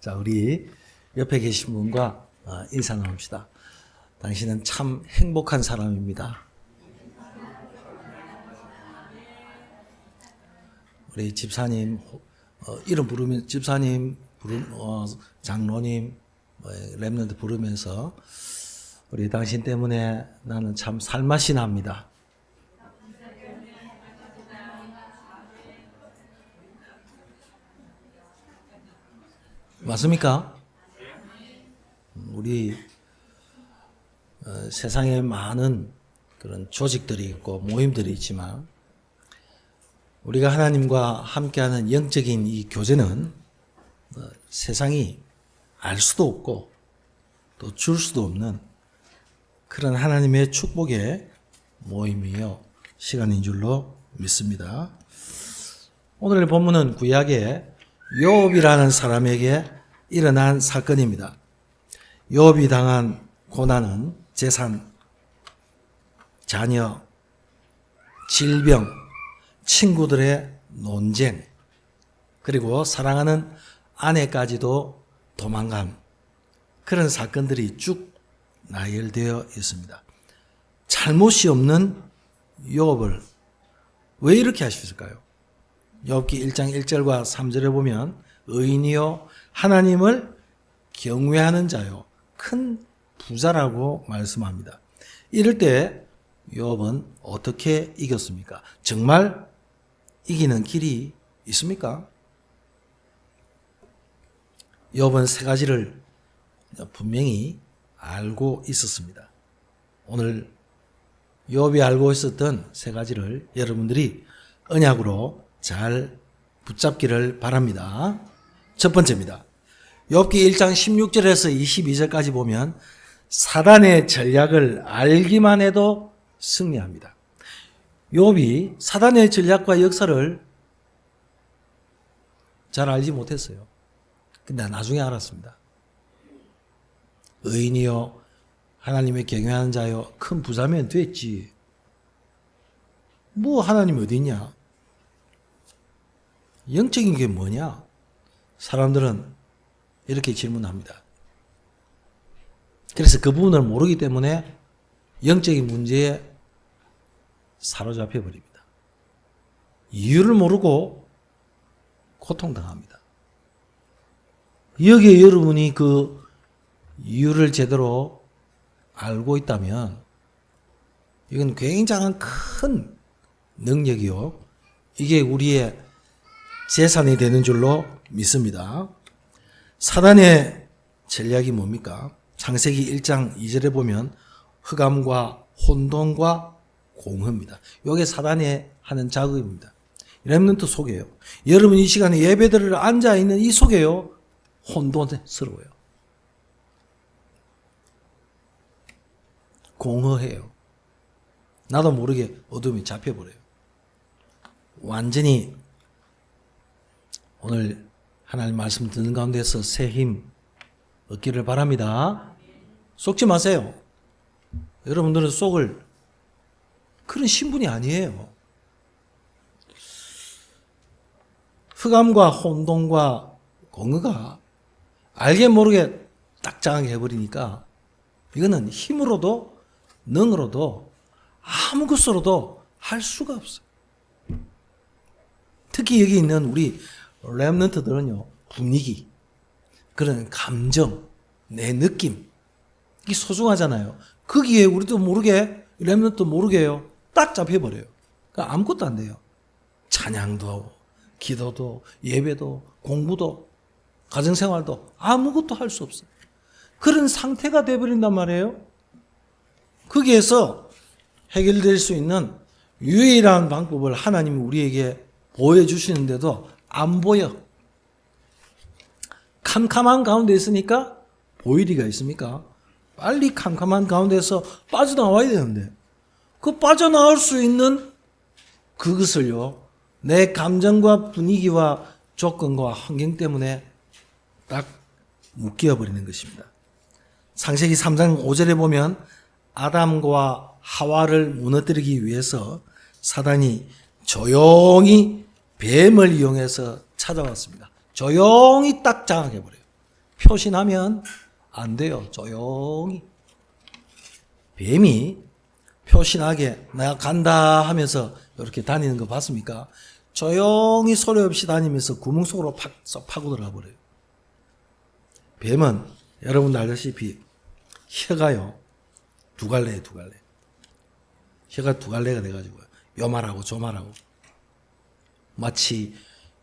자, 우리 옆에 계신 분과 인사 나눕시다. 당신은 참 행복한 사람입니다. 우리 집사님 이름 부르면 집사님 장로님 랩런트 부르면서 우리 당신 때문에 나는 참 살맛이 납니다. 맞습니까? 우리 세상에 많은 그런 조직들이 있고 모임들이 있지만 우리가 하나님과 함께하는 영적인 이 교제는 세상이 알 수도 없고 또 줄 수도 없는 그런 하나님의 축복의 모임이요 시간인 줄로 믿습니다. 오늘의 본문은 구약의 욥이라는 사람에게 일어난 사건입니다. 욥이 당한 고난은 재산, 자녀, 질병, 친구들의 논쟁, 그리고 사랑하는 아내까지도 도망간 그런 사건들이 쭉 나열되어 있습니다. 잘못이 없는 욥을 왜 이렇게 하셨을까요? 욥기 1장 1절과 3절에 보면 의인이요 하나님을 경외하는 자요 큰 부자라고 말씀합니다. 이럴 때 욥은 어떻게 이겼습니까? 정말 이기는 길이 있습니까? 욥은 세 가지를 분명히 알고 있었습니다. 오늘 욥이 알고 있었던 세 가지를 여러분들이 언약으로 잘 붙잡기를 바랍니다. 첫 번째입니다. 욥기 1장 16절에서 22절까지 보면 사단의 전략을 알기만 해도 승리합니다. 욥이 사단의 전략과 역사를 잘 알지 못했어요. 근데 나중에 알았습니다. 의인이요 하나님의 경외하는 자요 큰 부자면 됐지. 뭐 하나님 어디 있냐? 영적인 게 뭐냐? 사람들은 이렇게 질문합니다. 그래서 그 부분을 모르기 때문에 영적인 문제에 사로잡혀 버립니다. 이유를 모르고 고통당합니다. 여기에 여러분이 그 이유를 제대로 알고 있다면 이건 굉장한 큰 능력이요. 이게 우리의 재산이 되는 줄로 믿습니다. 사단의 전략이 뭡니까? 창세기 1장 2절에 보면 흑암과 혼돈과 공허입니다. 이게 사단이 하는 작업입니다. 렘넌트 속에요. 여러분 이 시간에 예배드리러 앉아있는 이 속에요. 혼돈스러워요. 공허해요. 나도 모르게 어둠이 잡혀버려요. 완전히 오늘 하나님 말씀 듣는 가운데서 새 힘 얻기를 바랍니다. 속지 마세요. 여러분들은 속을 그런 신분이 아니에요. 흑암과 혼돈과 공허가 알게 모르게 딱장하게 해버리니까 이거는 힘으로도 능으로도 아무 것으로도 할 수가 없어요. 특히 여기 있는 우리 렘넌트들은요, 분위기, 그런 감정, 내 느낌, 이게 소중하잖아요. 거기에 우리도 모르게, 렘넌트 모르게요, 딱 잡혀버려요. 그러니까 아무것도 안 돼요. 찬양도, 기도도, 예배도, 공부도, 가정생활도 아무것도 할 수 없어요. 그런 상태가 돼버린단 말이에요. 거기에서 해결될 수 있는 유일한 방법을 하나님이 우리에게 보여주시는데도 안 보여. 캄캄한 가운데 있으니까 보일 리가 있습니까? 빨리 캄캄한 가운데서 빠져나와야 되는데 그 빠져나올 수 있는 그것을요 내 감정과 분위기와 조건과 환경 때문에 딱 묶여버리는 것입니다. 창세기 3장 5절에 보면 아담과 하와를 무너뜨리기 위해서 사단이 조용히 뱀을 이용해서 찾아왔습니다. 조용히 딱 장악해버려요. 표신하면 안 돼요. 조용히. 뱀이 표신하게 내가 간다 하면서 이렇게 다니는 거 봤습니까? 조용히 소리 없이 다니면서 구멍 속으로 파고 들어가 버려요. 뱀은 여러분 알다시피 혀가요. 두 갈래예요, 두 갈래. 혀가 두 갈래가 돼가지고요. 요말하고 조말하고. 마치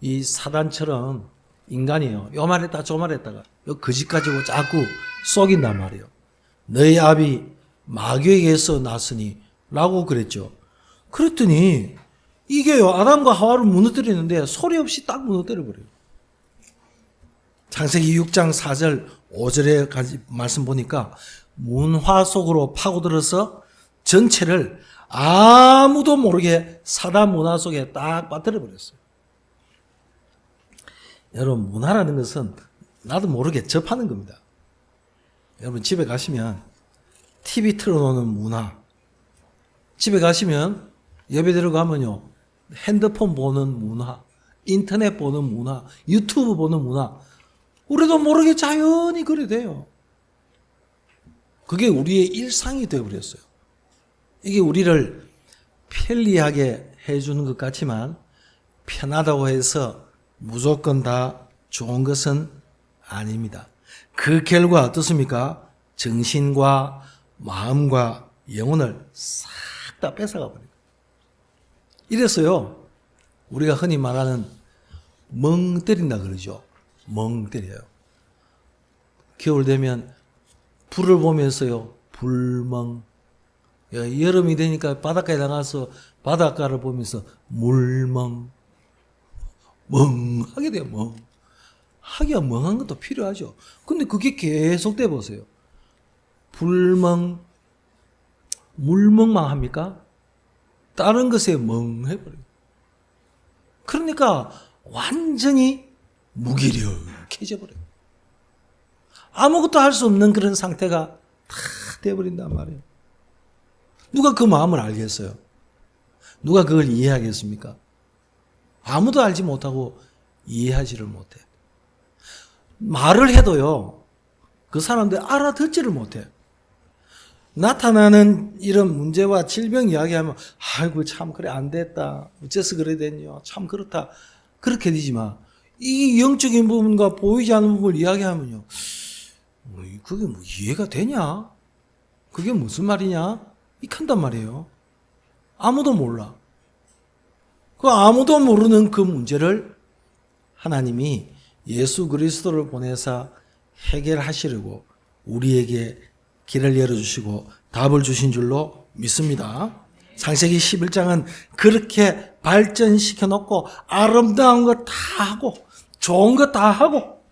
이 사단처럼 인간이요. 요말했다 조말했다가 거짓 가지고 자꾸 속인단 말이에요. 너희 아비 마귀에게서 났으니 라고 그랬죠. 그랬더니 이게요. 아담과 하와를 무너뜨리는데 소리 없이 딱 무너뜨려 버려요. 창세기 6장 4절 5절에 말씀 보니까 문화 속으로 파고들어서 전체를 아무도 모르게 사단 문화 속에 딱 빠뜨려 버렸어요. 여러분 문화라는 것은 나도 모르게 접하는 겁니다. 여러분 집에 가시면 TV 틀어놓는 문화, 집에 가시면 예배 들어가면요 핸드폰 보는 문화, 인터넷 보는 문화, 유튜브 보는 문화, 우리도 모르게 자연히 그래 돼요. 그게 우리의 일상이 되어버렸어요. 이게 우리를 편리하게 해주는 것 같지만 편하다고 해서 무조건 다 좋은 것은 아닙니다. 그 결과 어떻습니까? 정신과 마음과 영혼을 싹 다 뺏어가 버려요. 이래서요 우리가 흔히 말하는 멍 때린다 그러죠. 멍 때려요. 겨울 되면 불을 보면서요 불멍. 여름이 되니까 바닷가에 나가서 바닷가를 보면서 물멍. 멍하게 돼요. 멍. 하기야 멍한 것도 필요하죠. 근데 그게 계속돼 보세요. 불멍, 물멍만 합니까? 다른 것에 멍해버려요. 그러니까 완전히 무기력해져 버려요. 아무것도 할 수 없는 그런 상태가 다 돼버린단 말이에요. 누가 그 마음을 알겠어요? 누가 그걸 이해하겠습니까? 아무도 알지 못하고 이해하지를 못해. 말을 해도요, 그 사람들 알아듣지를 못해. 나타나는 이런 문제와 질병 이야기하면, 아이고, 참, 그래, 안 됐다. 어째서 그래 됐냐. 참, 그렇다. 그렇게 되지만, 이 영적인 부분과 보이지 않는 부분을 이야기하면요, 그게 뭐 이해가 되냐? 그게 무슨 말이냐? 이렇게 한단 말이에요. 아무도 몰라. 그 아무도 모르는 그 문제를 하나님이 예수 그리스도를 보내사 해결하시려고 우리에게 길을 열어주시고 답을 주신 줄로 믿습니다. 창세기 11장은 그렇게 발전시켜 놓고 아름다운 거 다 하고 좋은 거 다 하고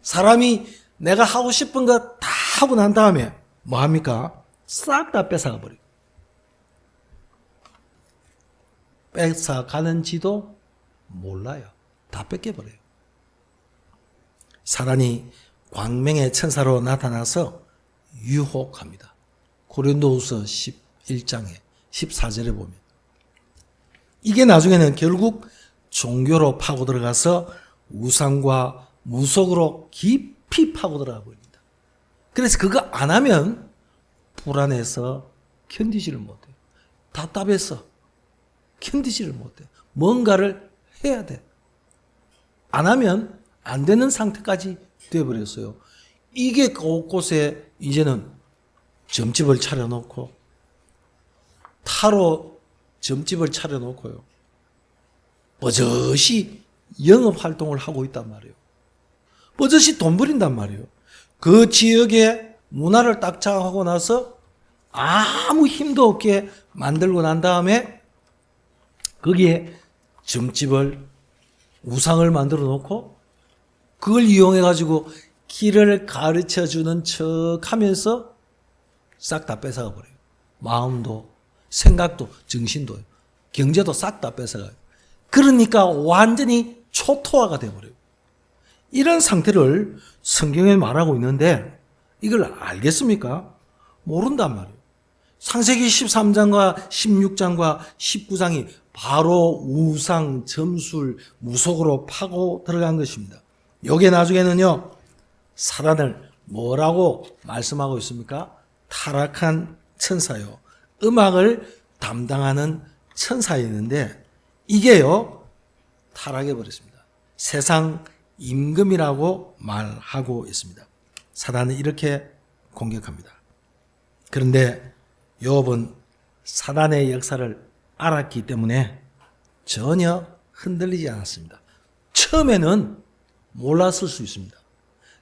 사람이 내가 하고 싶은 거 다 하고 난 다음에 뭐 합니까? 싹 다 뺏어가 버려요. 뺏어가는지도 몰라요. 다 뺏겨버려요. 사단이 광명의 천사로 나타나서 유혹합니다. 고린도후서 11장에 14절에 보면 이게 나중에는 결국 종교로 파고 들어가서 우상과 무속으로 깊이 파고 들어가 버립니다. 그래서 그거 안 하면 불안해서 견디지를 못해요. 답답해서 견디지를 못해요. 뭔가를 해야 돼. 안 하면 안 되는 상태까지 되어버렸어요. 이게 곳곳에 이제는 점집을 차려놓고 타로 점집을 차려놓고요. 버젓이 영업활동을 하고 있단 말이에요. 버젓이 돈 버린단 말이에요. 그 지역의 문화를 딱 장악하고 나서 아무 힘도 없게 만들고 난 다음에 거기에 점집을 우상을 만들어 놓고 그걸 이용해 가지고 길을 가르쳐 주는 척 하면서 싹 다 뺏어가 버려요. 마음도 생각도 정신도 경제도 싹 다 뺏어가요. 그러니까 완전히 초토화가 돼 버려요. 이런 상태를 성경에 말하고 있는데 이걸 알겠습니까? 모른단 말이에요. 창세기 13장과 16장과 19장이 바로 우상, 점술, 무속으로 파고 들어간 것입니다. 요게 나중에는요 사단을 뭐라고 말씀하고 있습니까? 타락한 천사요. 음악을 담당하는 천사였는데 이게요 타락해 버렸습니다. 세상 임금이라고 말하고 있습니다. 사단은 이렇게 공격합니다. 그런데 욥은 사단의 역사를 알았기 때문에 전혀 흔들리지 않았습니다. 처음에는 몰랐을 수 있습니다.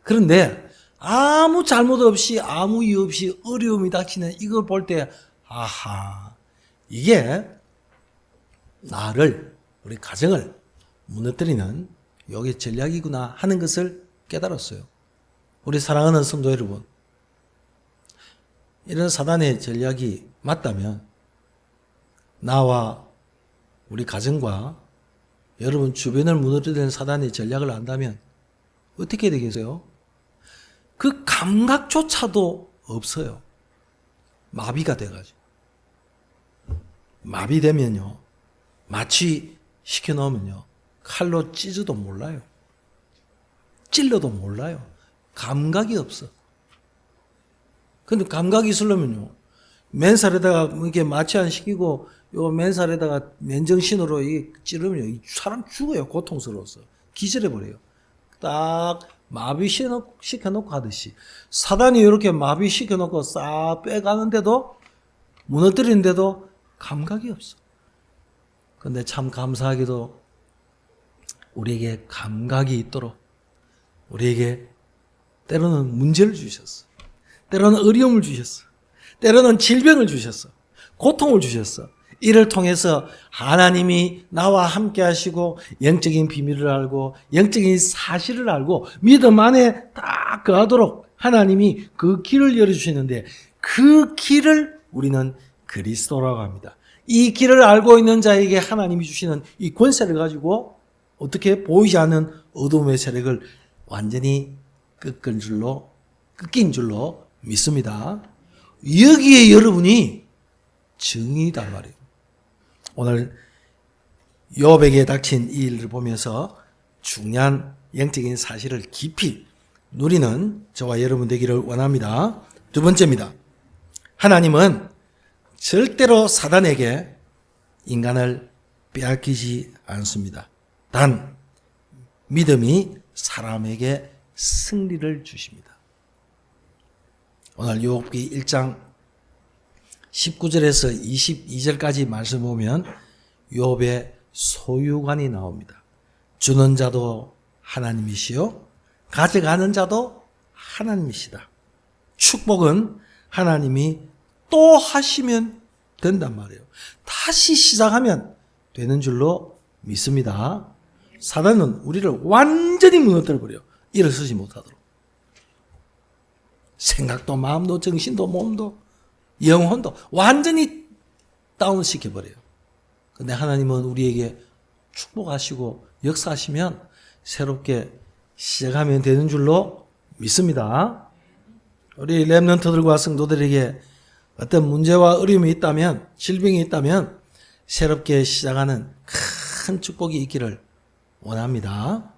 그런데 아무 잘못 없이 아무 이유 없이 어려움이 닥치는 이걸 볼 때 아하 이게 나를 우리 가정을 무너뜨리는 요게 전략이구나 하는 것을 깨달았어요. 우리 사랑하는 성도 여러분, 이런 사단의 전략이 맞다면 나와 우리 가정과 여러분 주변을 무너뜨리는 사단의 전략을 안다면 어떻게 되겠어요? 그 감각조차도 없어요. 마비가 돼가지고. 마비되면요. 마취 시켜놓으면요. 칼로 찢어도 몰라요. 찔러도 몰라요. 감각이 없어. 근데 감각이 있으려면요. 맨살에다가 이렇게 마취 안 시키고 요 맨살에다가 맨정신으로 찌르면 사람 죽어요. 고통스러워서. 기절해버려요. 딱 마비시켜놓고 하듯이 사단이 이렇게 마비시켜놓고 싹 빼가는데도 무너뜨리는데도 감각이 없어. 근데 참 감사하게도 우리에게 감각이 있도록 우리에게 때로는 문제를 주셨어. 때로는 어려움을 주셨어. 때로는 질병을 주셨어. 고통을 주셨어. 이를 통해서 하나님이 나와 함께 하시고 영적인 비밀을 알고 영적인 사실을 알고 믿음 안에 딱 거하도록 하나님이 그 길을 열어주시는데 그 길을 우리는 그리스도라고 합니다. 이 길을 알고 있는 자에게 하나님이 주시는 이 권세를 가지고 어떻게 보이지 않는 어둠의 세력을 완전히 꺾인 줄로 믿습니다. 여기에 여러분이 증인이다 말이에요. 오늘 욥에게 닥친 이 일을 보면서 중요한 영적인 사실을 깊이 누리는 저와 여러분 되기를 원합니다. 두 번째입니다. 하나님은 절대로 사단에게 인간을 빼앗기지 않습니다. 단 믿음이 사람에게 승리를 주십니다. 오늘 욥기 1장 19절에서 22절까지 말씀 보면 욥의 소유관이 나옵니다. 주는 자도 하나님이시요 가져가는 자도 하나님이시다. 축복은 하나님이 또 하시면 된단 말이에요. 다시 시작하면 되는 줄로 믿습니다. 사단은 우리를 완전히 무너뜨려버려요. 일어서지 못하도록. 생각도 마음도 정신도 몸도 영혼도 완전히 다운시켜버려요. 근데 하나님은 우리에게 축복하시고 역사하시면 새롭게 시작하면 되는 줄로 믿습니다. 우리 렘넌트들과 성도들에게 어떤 문제와 어려움이 있다면, 질병이 있다면 새롭게 시작하는 큰 축복이 있기를 원합니다.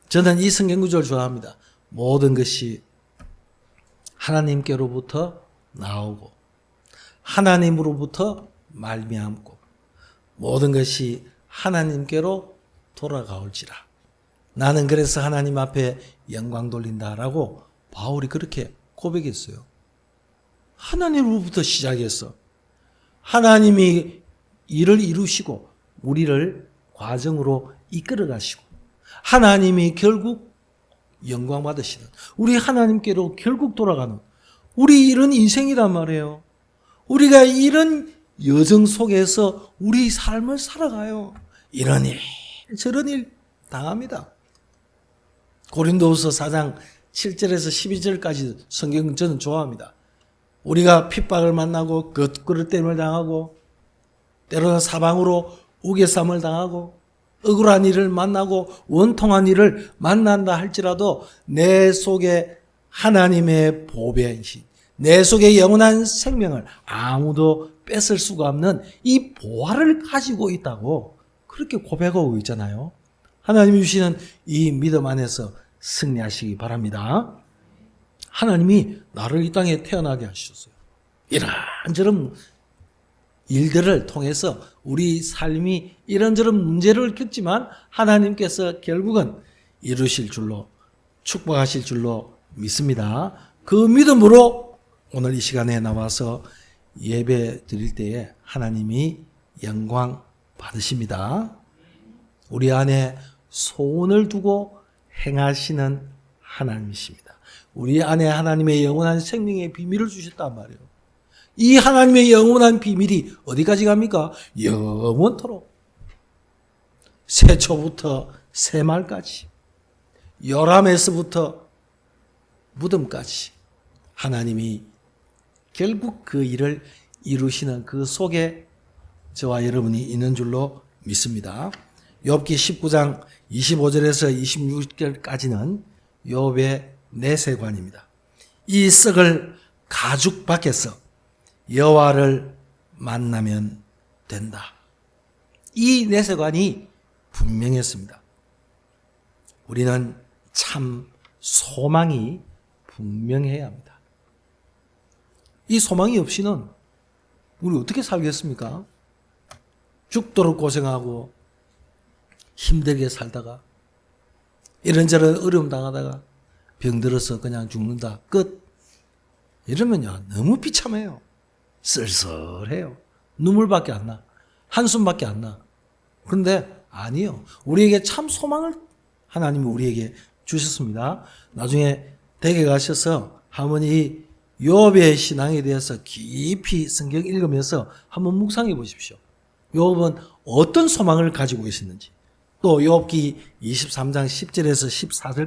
저는 이 성경 구절을 좋아합니다. 모든 것이 하나님께로부터 나오고 하나님으로부터 말미암고 모든 것이 하나님께로 돌아가올지라. 나는 그래서 하나님 앞에 영광 돌린다라고 바울이 그렇게 고백했어요. 하나님으로부터 시작했어. 하나님이 일을 이루시고 우리를 과정으로 이끌어 가시고 하나님이 결국 영광 받으시는 우리 하나님께로 결국 돌아가는 우리 이런 인생이란 말이에요. 우리가 이런 여정 속에서 우리 삶을 살아가요. 이런 일 저런 일 당합니다. 고린도후서 4장 7절에서 12절까지 성경 저는 좋아합니다. 우리가 핍박을 만나고 그릇 땜을 당하고 때로는 사방으로 우겨쌈을 당하고 억울한 일을 만나고 원통한 일을 만난다 할지라도 내 속에 하나님의 보배이신 내 속에 영원한 생명을 아무도 뺏을 수가 없는 이 보화를 가지고 있다고 그렇게 고백하고 있잖아요. 하나님이 주시는 이 믿음 안에서 승리하시기 바랍니다. 하나님이 나를 이 땅에 태어나게 하셨어요. 이런저런 일들을 통해서 우리 삶이 이런저런 문제를 겪지만 하나님께서 결국은 이루실 줄로, 축복하실 줄로 믿습니다. 그 믿음으로 오늘 이 시간에 나와서 예배 드릴 때에 하나님이 영광 받으십니다. 우리 안에 소원을 두고 행하시는 하나님이십니다. 우리 안에 하나님의 영원한 생명의 비밀을 주셨단 말이에요. 이 하나님의 영원한 비밀이 어디까지 갑니까? 영원토록. 세초부터 세말까지, 요람에서부터 무덤까지 하나님이 결국 그 일을 이루시는 그 속에 저와 여러분이 있는 줄로 믿습니다. 욥기 19장 25절에서 26절까지는 욥의 내세관입니다. 이 썩을 가죽 밖에서 여호와를 만나면 된다. 이 내세관이 분명했습니다. 우리는 참 소망이 분명해야 합니다. 이 소망이 없이는 우리 어떻게 살겠습니까? 죽도록 고생하고 힘들게 살다가 이런저런 어려움 당하다가 병들어서 그냥 죽는다. 끝. 이러면요 너무 비참해요. 쓸쓸해요. 눈물밖에 안 나. 한숨밖에 안 나. 그런데 아니요. 우리에게 참 소망을 하나님이 우리에게 주셨습니다. 나중에 댁에 가셔서 한번 이 욥의 신앙에 대해서 깊이 성경 읽으면서 한번 묵상해 보십시오. 욥은 어떤 소망을 가지고 계셨는지, 또 욥기 23장 10절에서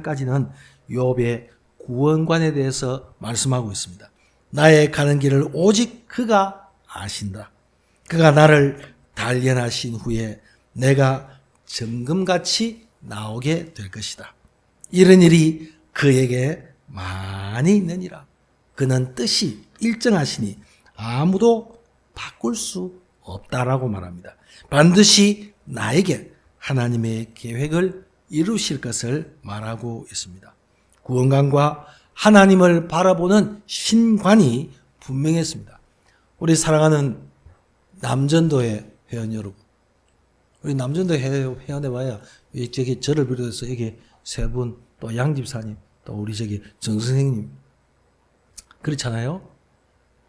14절까지는 욥의 구원관에 대해서 말씀하고 있습니다. 나의 가는 길을 오직 그가 아신다. 그가 나를 단련하신 후에 내가 정금같이 나오게 될 것이다. 이런 일이 그에게 많이 있느니라. 그는 뜻이 일정하시니 아무도 바꿀 수 없다라고 말합니다. 반드시 나에게 하나님의 계획을 이루실 것을 말하고 있습니다. 구원관과 하나님을 바라보는 신관이 분명했습니다. 우리 사랑하는 남전도의 회원 여러분, 우리 남전도 회원에 와야 저기 저를 비롯해서 여기 세 분, 또 양 집사님, 또 우리 저기 정 선생님, 그렇잖아요.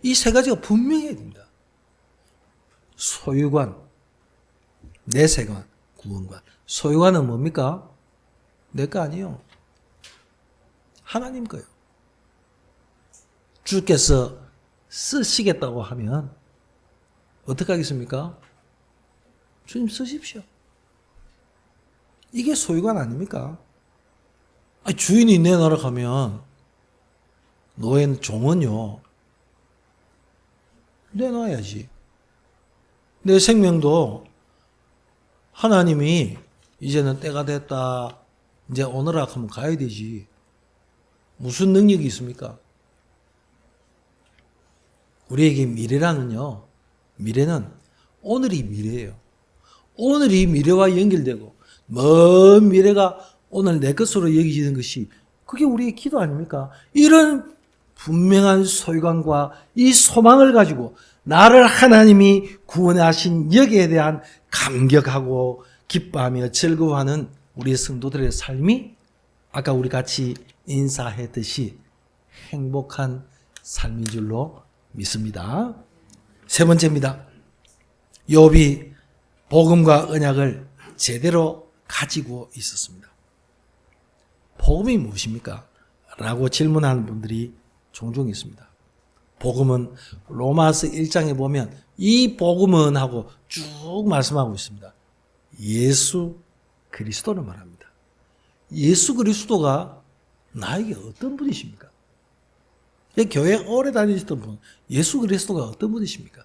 이 세 가지가 분명해야 됩니다. 소유관, 내세관, 구원관. 소유관은 뭡니까? 내 거 아니에요. 하나님 거예요. 주께서 쓰시겠다고 하면 어떻게 하겠습니까? 주님 쓰십시오. 이게 소유관 아닙니까? 아니, 주인이 내놔라 하면 노예는 종은요 내놔야지. 내 생명도 하나님이 이제는 때가 됐다, 이제 오너라 하면 가야 되지. 무슨 능력이 있습니까? 우리에게 미래라는요, 미래는 오늘이 미래예요. 오늘이 미래와 연결되고 먼 미래가 오늘 내 것으로 여기지는 것이 그게 우리의 기도 아닙니까? 이런 분명한 소유관과 이 소망을 가지고 나를 하나님이 구원하신 여기에 대한 감격하고 기뻐하며 즐거워하는 우리 성도들의 삶이 아까 우리 같이 인사했듯이 행복한 삶인 줄로 믿습니다. 세 번째입니다. 욥이 복음과 언약을 제대로 가지고 있었습니다. 복음이 무엇입니까? 라고 질문하는 분들이 종종 있습니다. 복음은 로마서 1장에 보면 이 복음은 하고 쭉 말씀하고 있습니다. 예수 그리스도를 말합니다. 예수 그리스도가 나에게 어떤 분이십니까? 교회 오래 다니셨던 분, 예수 그리스도가 어떤 분이십니까?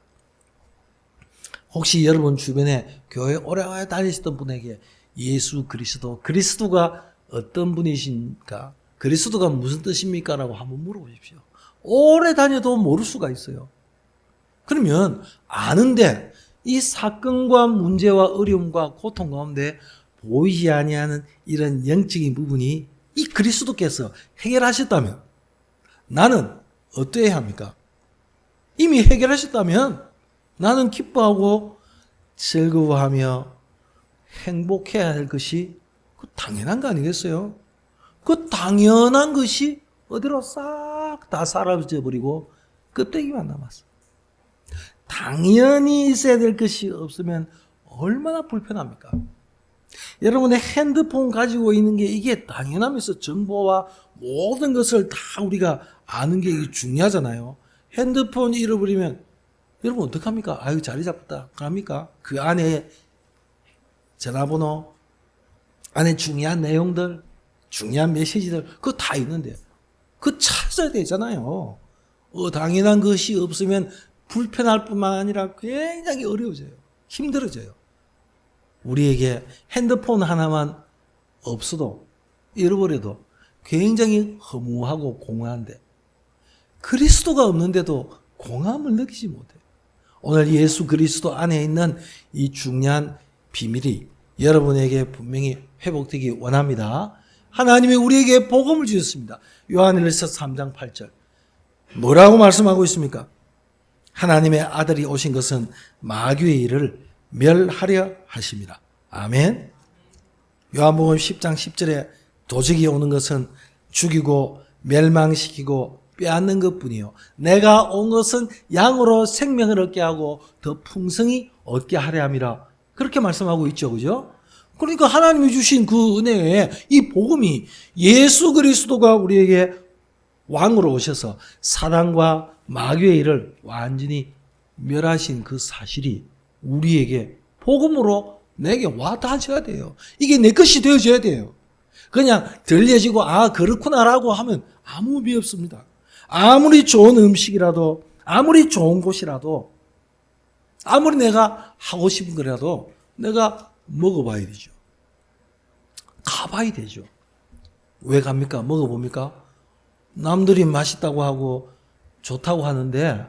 혹시 여러분 주변에 교회 오래 다니셨던 분에게 예수 그리스도, 그리스도가 어떤 분이십니까? 그리스도가 무슨 뜻입니까? 라고 한번 물어보십시오. 오래 다녀도 모를 수가 있어요. 그러면 아는데 이 사건과 문제와 어려움과 고통 가운데 보이지 아니하는 이런 영적인 부분이 이 그리스도께서 해결하셨다면 나는 어떠해야 합니까? 이미 해결하셨다면 나는 기뻐하고 즐거워하며 행복해야 할 것이 그 당연한 거 아니겠어요? 그 당연한 것이 어디로 싹 다 사라져 버리고 껍데기만 남았어. 당연히 있어야 될 것이 없으면 얼마나 불편합니까? 여러분의 핸드폰 가지고 있는 게 이게 당연하면서 정보와 모든 것을 다 우리가 아는 게 중요하잖아요. 핸드폰 잃어버리면 여러분 어떡합니까? 아유 자리 잡았다. 그럽니까? 그 안에 전화번호, 안에 중요한 내용들, 중요한 메시지들 그거 다 있는데 그거 찾아야 되잖아요. 당연한 것이 없으면 불편할 뿐만 아니라 굉장히 어려워져요. 힘들어져요. 우리에게 핸드폰 하나만 없어도 잃어버려도 굉장히 허무하고 공허한데 그리스도가 없는데도 공허함을 느끼지 못해요. 오늘 예수 그리스도 안에 있는 이 중요한 비밀이 여러분에게 분명히 회복되기 원합니다. 하나님이 우리에게 복음을 주셨습니다. 요한일서 3장 8절 뭐라고 말씀하고 있습니까? 하나님의 아들이 오신 것은 마귀의 일을 멸하려 하심이라. 아멘. 요한복음 10장 10절에 도적이 오는 것은 죽이고 멸망시키고 빼앗는 것뿐이요 내가 온 것은 양으로 생명을 얻게 하고 더 풍성히 얻게 하려 함이라. 그렇게 말씀하고 있죠. 그죠? 그러니까 하나님이 주신 그 은혜에 이 복음이 예수 그리스도가 우리에게 왕으로 오셔서 사단과 마귀의 일을 완전히 멸하신 그 사실이 우리에게 복음으로 내게 와닿아져야 돼요. 이게 내 것이 되어져야 돼요. 그냥 들려지고 그렇구나라고 하면 아무 의미 없습니다. 아무리 좋은 음식이라도 아무리 좋은 곳이라도 아무리 내가 하고 싶은 거라도 내가 먹어봐야 되죠. 가봐야 되죠. 왜 갑니까? 먹어봅니까? 남들이 맛있다고 하고 좋다고 하는데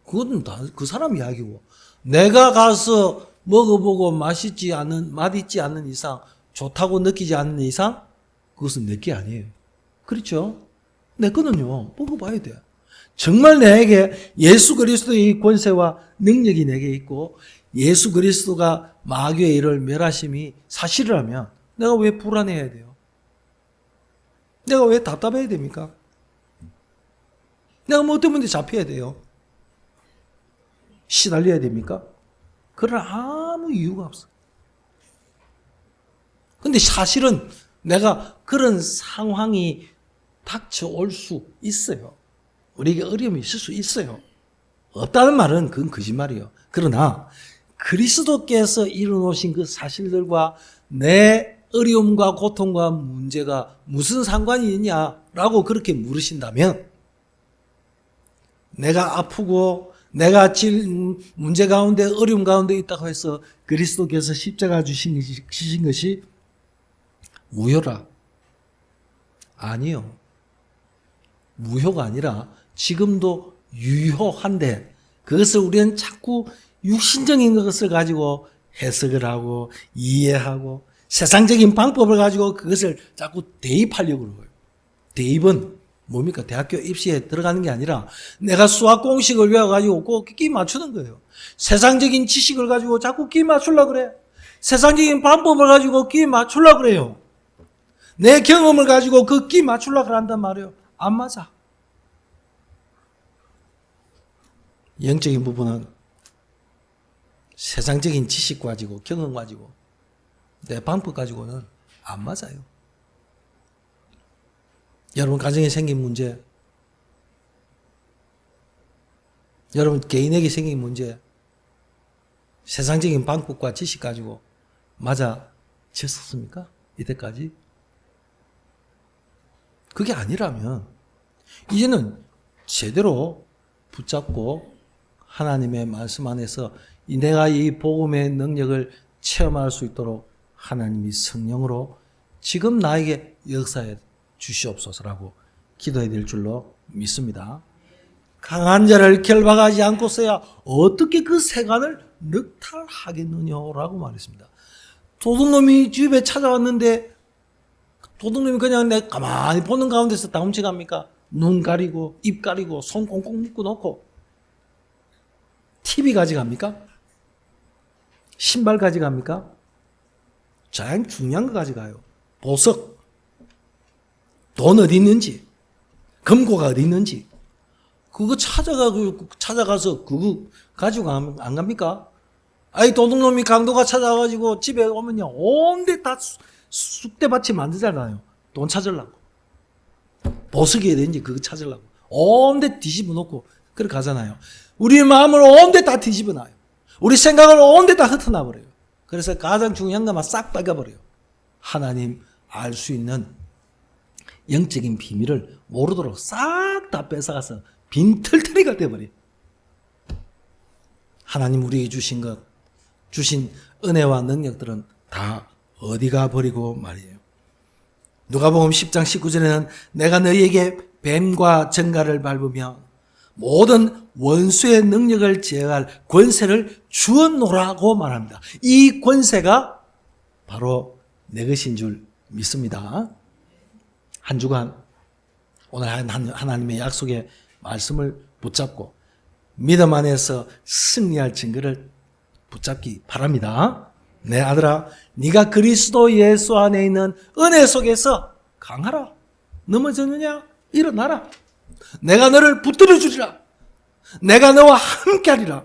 그건 다 그 사람 이야기고 내가 가서 먹어보고 맛있지 않는 이상 좋다고 느끼지 않는 이상 그것은 내 게 아니에요. 그렇죠? 내 거는요. 먹어봐야 돼. 정말 내게 예수 그리스도의 권세와 능력이 내게 있고 예수 그리스도가 마귀의 일을 멸하심이 사실이라면 내가 왜 불안해야 돼요? 내가 왜 답답해야 됩니까? 내가 뭐 때문에 잡혀야 돼요? 시달려야 됩니까? 그런 아무 이유가 없어. 근데 사실은 내가 그런 상황이 닥쳐올 수 있어요. 우리에게 어려움이 있을 수 있어요. 없다는 말은 그건 거짓말이에요. 그러나 그리스도께서 이루어놓으신 그 사실들과 내 어려움과 고통과 문제가 무슨 상관이 있냐라고 그렇게 물으신다면 내가 아프고 내가 문제 가운데 어려움 가운데 있다고 해서 그리스도께서 십자가 주신 것이 무효라? 아니요. 무효가 아니라 지금도 유효한데 그것을 우리는 자꾸 육신적인 것을 가지고 해석을 하고 이해하고 세상적인 방법을 가지고 그것을 자꾸 대입하려고 그러고요. 대입은 뭡니까? 대학교 입시에 들어가는 게 아니라 내가 수학 공식을 외워가지고 꼭 끼 맞추는 거예요. 세상적인 지식을 가지고 자꾸 끼 맞추려고 그래. 세상적인 방법을 가지고 끼 맞추려고 그래요. 내 경험을 가지고 그 끼 맞추려고 한단 말이에요. 안 맞아. 영적인 부분은 세상적인 지식 가지고 경험 가지고 내 방법 가지고는 안 맞아요. 여러분 가정에 생긴 문제, 여러분 개인에게 생긴 문제, 세상적인 방법과 지식 가지고 맞아졌습니까? 이때까지? 그게 아니라면 이제는 제대로 붙잡고 하나님의 말씀 안에서 내가 이 복음의 능력을 체험할 수 있도록 하나님이 성령으로 지금 나에게 역사해 주시옵소서라고 기도해야 될 줄로 믿습니다. 강한 자를 결박하지 않고서야 어떻게 그 세간을 늑탈하겠느냐라고 말했습니다. 도둑놈이 집에 찾아왔는데 도둑놈이 그냥 내 가만히 보는 가운데서 다 훔쳐갑니까? 눈 가리고 입 가리고 손 꽁꽁 묶어 놓고 TV 가져갑니까? 신발 가져갑니까? 가장 중요한 거 가져가요. 보석, 돈 어디 있는지, 금고가 어디 있는지 그거 찾아가서 그거 가지고 안 갑니까? 아이 도둑놈이 강도가 찾아가지고 집에 오면요 온데 다 쑥대밭이 만들잖아요. 돈 찾으려고, 보석이 어딘지 그거 찾으려고 온데 뒤집어 놓고 그렇게 가잖아요. 우리 마음을 온데 다 뒤집어 놔요. 우리 생각을 온데 다 흩어놔 버려요. 그래서 가장 중요한 것만 싹 빼가버려요. 하나님 알 수 있는 영적인 비밀을 모르도록 싹 다 뺏어가서 빈털터리가 돼버려요. 하나님 우리에게 주신 것, 주신 은혜와 능력들은 다 어디가 버리고 말이에요. 누가복음 10장 19절에는 내가 너희에게 뱀과 정갈을 밟으며 모든 원수의 능력을 제어할 권세를 주었노라고 말합니다. 이 권세가 바로 내 것인 줄 믿습니다. 한 주간 오늘 하나님의 약속의 말씀을 붙잡고 믿음 안에서 승리할 증거를 붙잡기 바랍니다. 내 아들아, 네가 그리스도 예수 안에 있는 은혜 속에서 강하라. 넘어졌느냐? 일어나라. 내가 너를 붙들어 주리라. 내가 너와 함께하리라.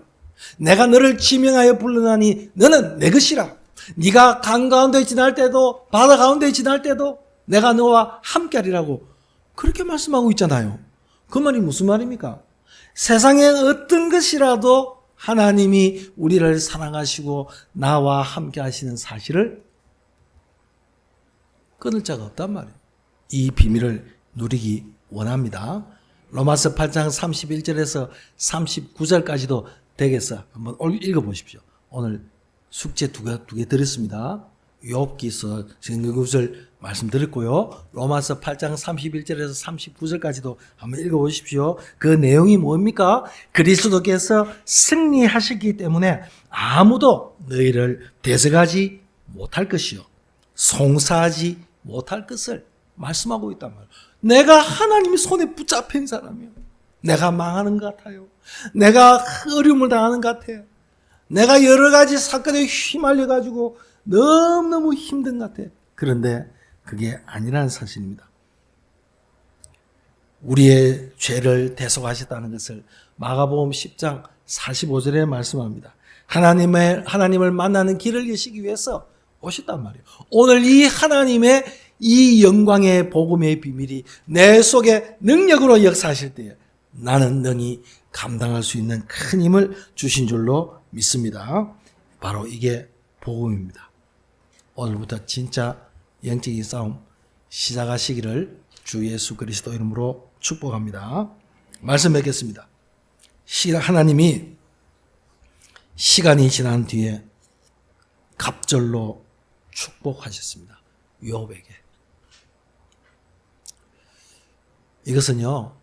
내가 너를 지명하여 불러나니 너는 내 것이라. 네가 강 가운데 지날 때도 바다 가운데 지날 때도 내가 너와 함께하리라고 그렇게 말씀하고 있잖아요. 그 말이 무슨 말입니까? 세상의 어떤 것이라도 하나님이 우리를 사랑하시고 나와 함께 하시는 사실을 끊을 자가 없단 말이에요. 이 비밀을 누리기 원합니다. 로마서 8장 31절에서 39절까지도 되겠어. 한번 읽어보십시오. 오늘 숙제 두 개 드렸습니다. 욥기서 지금 그것을 말씀드렸고요. 로마서 8장 31절에서 39절까지도 한번 읽어보십시오. 그 내용이 뭡니까? 그리스도께서 승리하셨기 때문에 아무도 너희를 대적하지 못할 것이요 송사하지 못할 것을 말씀하고 있단 말이에요. 내가 하나님의 손에 붙잡힌 사람이에요. 내가 망하는 것 같아요. 내가 어려움을 당하는 것 같아요. 내가 여러 가지 사건에 휘말려가지고 너무너무 힘든 것 같아요. 그런데 그게 아니라는 사실입니다. 우리의 죄를 대속하셨다는 것을 마가복음 10장 45절에 말씀합니다. 하나님을 만나는 길을 여시기 위해서 오셨단 말이에요. 오늘 이 하나님의 이 영광의 복음의 비밀이 내 속에 능력으로 역사하실 때에 나는 능히 감당할 수 있는 큰 힘을 주신 줄로 믿습니다. 바로 이게 복음입니다. 오늘부터 진짜 영적인 싸움 시작하시기를 주 예수 그리스도 이름으로 축복합니다. 말씀 맺겠습니다. 하나님이 시간이 지난 뒤에 갑절로 축복하셨습니다. 욥에게. 이것은요,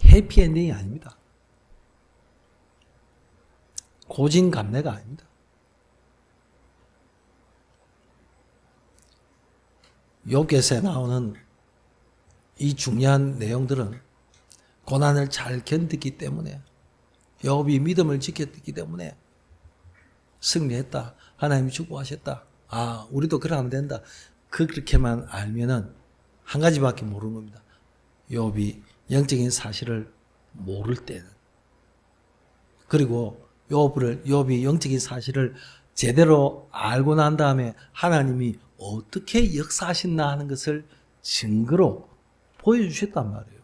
해피엔딩이 아닙니다. 고진감래가 아닙니다. 욥기서에 나오는 이 중요한 내용들은 고난을 잘 견디기 때문에, 욥이 믿음을 지켰기 때문에 승리했다. 하나님이 축복하셨다. 아, 우리도 그러면 된다. 그렇게만 알면은 한 가지밖에 모르는 겁니다. 욥이 영적인 사실을 모를 때는, 그리고 욥이 영적인 사실을 제대로 알고 난 다음에 하나님이 어떻게 역사하셨나 하는 것을 증거로 보여주셨단 말이에요.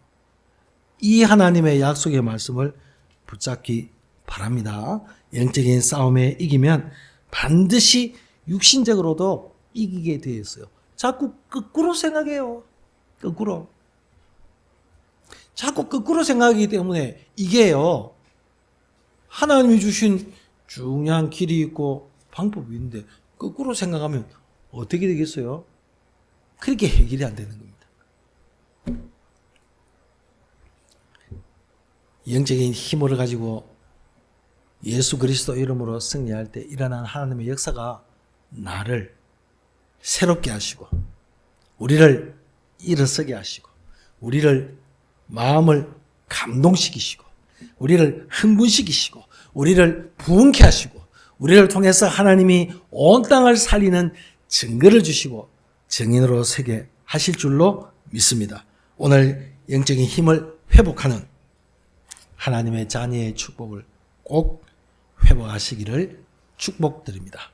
이 하나님의 약속의 말씀을 붙잡기 바랍니다. 영적인 싸움에 이기면 반드시 육신적으로도 이기게 되어 있어요. 자꾸 거꾸로 생각해요. 자꾸 거꾸로 생각하기 때문에 이게요, 하나님이 주신 중요한 길이 있고 방법이 있는데 거꾸로 생각하면 어떻게 되겠어요? 그렇게 해결이 안 되는 겁니다. 영적인 힘을 가지고 예수 그리스도 이름으로 승리할 때 일어난 하나님의 역사가 나를 새롭게 하시고 우리를 일어서게 하시고 우리를 마음을 감동시키시고 우리를 흥분시키시고 우리를 부흥케 하시고 우리를 통해서 하나님이 온 땅을 살리는 증거를 주시고 증인으로 서게 하실 줄로 믿습니다. 오늘 영적인 힘을 회복하는 하나님의 자녀의 축복을 꼭 회복하시기를 축복드립니다.